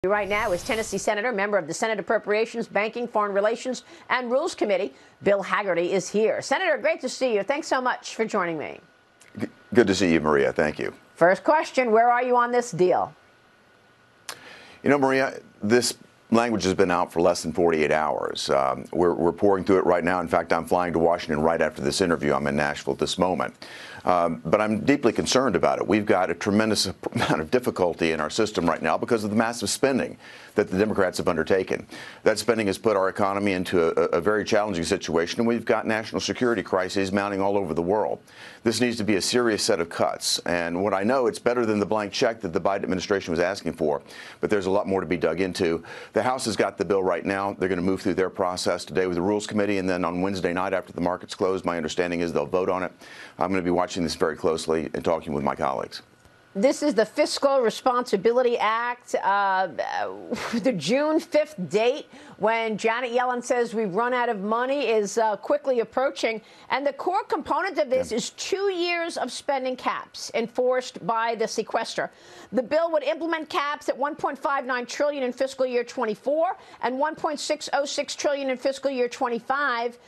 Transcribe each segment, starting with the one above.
Right now is Tennessee Senator, member of the Senate Appropriations, Banking, Foreign Relations, and Rules Committee. Bill Hagerty is here. Senator, great to see you. Thanks so much for joining me. Good to see you, Maria. Thank you. First question, where are you on this deal? You know, Maria, this language has been out for less than 48 hours. We're pouring through it right now. In fact, I'm flying to Washington right after this interview. I'm in Nashville at this moment. But I'm deeply concerned about it. We've got a tremendous amount of difficulty in our system right now because of the massive spending that the Democrats have undertaken. That spending has put our economy into a very challenging situation, and we've got national security crises mounting all over the world. This needs to be a serious set of cuts. And what I know, it's better than the blank check that the Biden administration was asking for, but there's a lot more to be dug into. The House has got the bill right now. They're going to move through their process today with the Rules Committee, and then on Wednesday night after the markets close, my understanding is they'll vote on it. I'm going to be watching this very closely and talking with my colleagues. This is the Fiscal Responsibility Act, the June 5th date when Janet Yellen says we've run out of money is quickly approaching. And the core component of this is 2 years of spending caps enforced by the sequester. The bill would implement caps at $1.59 trillion in fiscal year 24 and $1.606 trillion in fiscal year 25.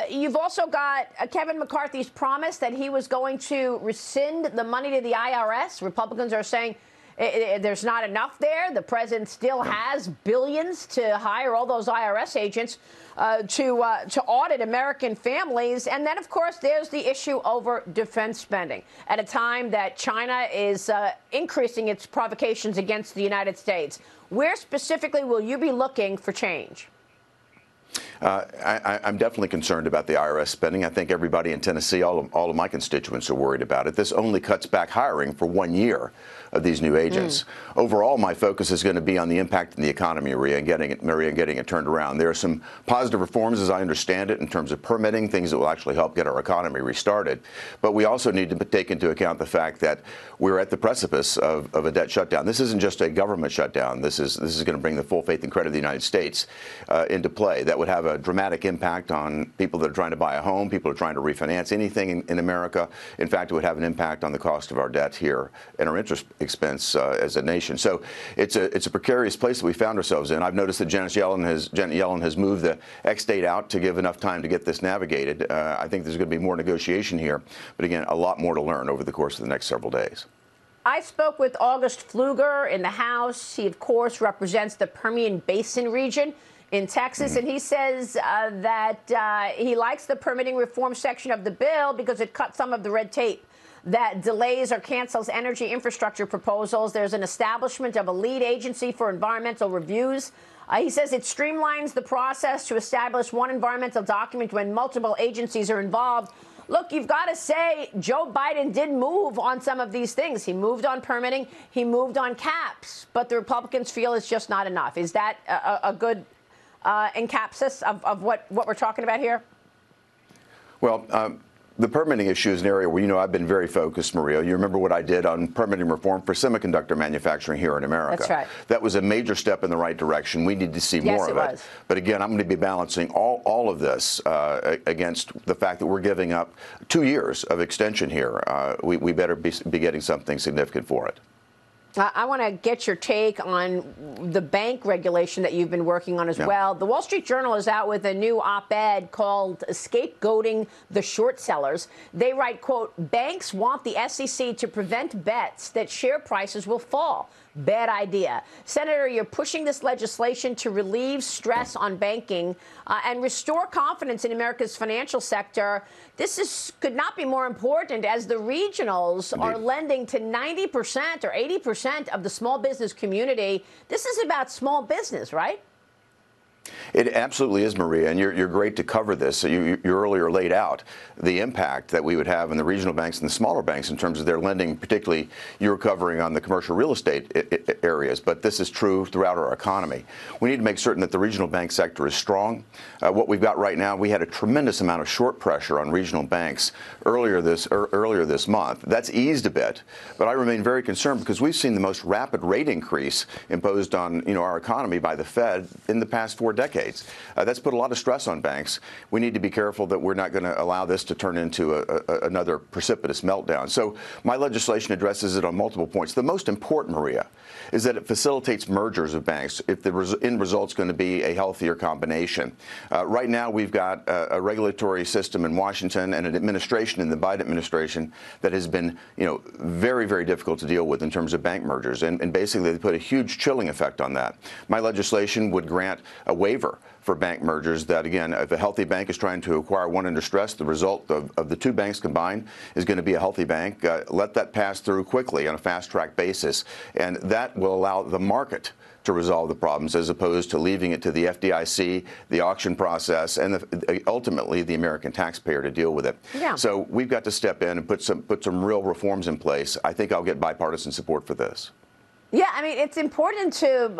You've also got Kevin McCarthy's promise that he was going to rescind the money to the IRS. Republicans are saying there's not enough there. The president still has billions to hire all those IRS agents to audit American families. And then, of course, there's the issue over defense spending at a time that China is increasing its provocations against the United States. Where specifically will you be looking for change? I'm definitely concerned about the IRS spending. I think everybody in Tennessee, all of my constituents are worried about it. This only cuts back hiring for 1 year of these new agents. Overall, my focus is going to be on the impact in the economy, Maria, and getting it turned around. There are some positive reforms, as I understand it, in terms of permitting, things that will actually help get our economy restarted. But we also need to take into account the fact that we're at the precipice of a debt shutdown. This isn't just a government shutdown. This is going to bring the full faith and credit of the United States into play. That would have a dramatic impact on people that are trying to buy a home, people who are trying to refinance anything in America. In fact, it would have an impact on the cost of our debt here and our interest expense as a nation. So it's a precarious place that we found ourselves in. I've noticed that Janet Yellen has moved the X date out to give enough time to get this navigated. I think there's going to be more negotiation here, but again, a lot more to learn over the course of the next several days. I spoke with August Pfluger in the House. He, of course, represents the Permian Basin region in Texas, and he says that he likes the permitting reform section of the bill because it cuts some of the red tape that delays or cancels energy infrastructure proposals. There's an establishment of a lead agency for environmental reviews. He says it streamlines the process to establish one environmental document when multiple agencies are involved. Look, you've got to say Joe Biden did move on some of these things. He moved on permitting. He moved on caps. But the Republicans feel it's just not enough. Is that a good encapsulation of what we're talking about here? Well, the permitting issue is an area where, I've been very focused, Maria. You remember what I did on permitting reform for semiconductor manufacturing here in America. That's right. That was a major step in the right direction. We need to see more of it. But again, I'm going to be balancing all of this against the fact that we're giving up 2 years of extension here. We better be getting something significant for it. I want to get your take on the bank regulation that you've been working on as well. The Wall Street Journal is out with a new op-ed called Scapegoating the Short Sellers. They write, quote, banks want the SEC to prevent bets that share prices will fall. Bad idea. Senator, you're pushing this legislation to relieve stress on banking and restore confidence in America's financial sector. This could not be more important as the regionals are lending to 90% or 80% of the small business community. This is about small business, right? It absolutely is, Maria, and you're great to cover this. So you earlier laid out the impact that we would have in the regional banks and the smaller banks in terms of their lending, particularly you're covering on the commercial real estate areas, but this is true throughout our economy. We need to make certain that the regional bank sector is strong. What we've got right now, we had a tremendous amount of short pressure on regional banks earlier this month. That's eased a bit, but I remain very concerned because we've seen the most rapid rate increase imposed on our economy by the Fed in the past 4 4 decades. That's put a lot of stress on banks. We need to be careful that we're not going to allow this to turn into another precipitous meltdown. So my legislation addresses it on multiple points. The most important, Maria, is that it facilitates mergers of banks if the end result's going to be a healthier combination. Right now, we've got a regulatory system in Washington and an administration in the Biden administration that has been, very, very difficult to deal with in terms of bank mergers. And basically, they put a huge chilling effect on that. My legislation would grant a waiver for bank mergers that, again, if a healthy bank is trying to acquire one under stress, the result of the 2 banks combined is going to be a healthy bank. Let that pass through quickly on a fast-track basis, and that will allow the market to resolve the problems as opposed to leaving it to the FDIC, the auction process, and ultimately the American taxpayer to deal with it. Yeah. So we've got to step in and put some real reforms in place. I think I'll get bipartisan support for this. Yeah, I mean, it's important to,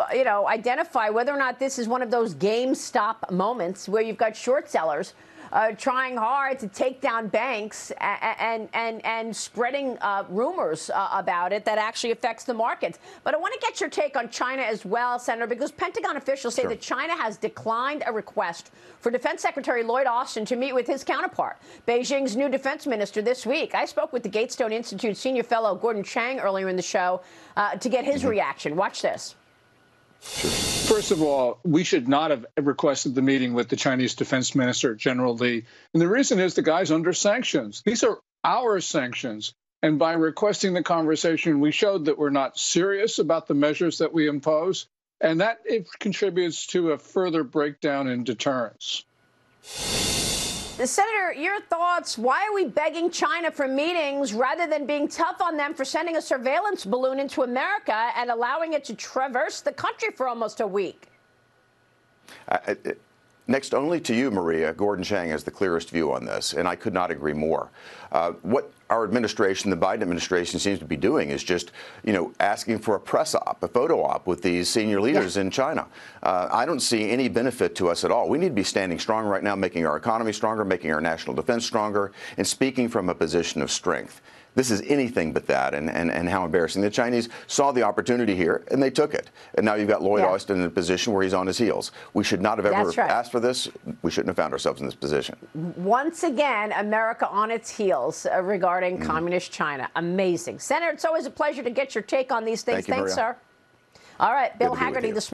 identify whether or not this is one of those GameStop moments where you've got short sellers trying hard to take down banks and spreading rumors about it that actually affects the markets. But I want to get your take on China as well, Senator, because Pentagon officials say that China has declined a request for Defense Secretary Lloyd Austin to meet with his counterpart, Beijing's new defense minister, this week. I spoke with the Gatestone Institute senior fellow Gordon Chang earlier in the show to get his reaction. Watch this. First of all, we should not have requested the meeting with the Chinese Defense Minister, General Li. And the reason is the guy's under sanctions. These are our sanctions. And by requesting the conversation, we showed that we're not serious about the measures that we impose, and that it contributes to a further breakdown in deterrence. Senator, your thoughts? Why are we begging China for meetings rather than being tough on them for sending a surveillance balloon into America and allowing it to traverse the country for almost a week? Next only to you, Maria, Gordon Chang has the clearest view on this, and I could not agree more. What our administration, the Biden administration, seems to be doing is just, asking for a press op, a photo op with these senior leaders in China. I don't see any benefit to us at all. We need to be standing strong right now, making our economy stronger, making our national defense stronger, and speaking from a position of strength. This is anything but that, and how embarrassing. The Chinese saw the opportunity here, and they took it. And now you've got Lloyd Austin in a position where he's on his heels. We should not have ever asked for this. We shouldn't have found ourselves in this position. Once again, America on its heels regarding communist China. Amazing. Senator, it's always a pleasure to get your take on these things. Thank you, Thanks, sir. All right, Bill Good to be with Hagerty you. this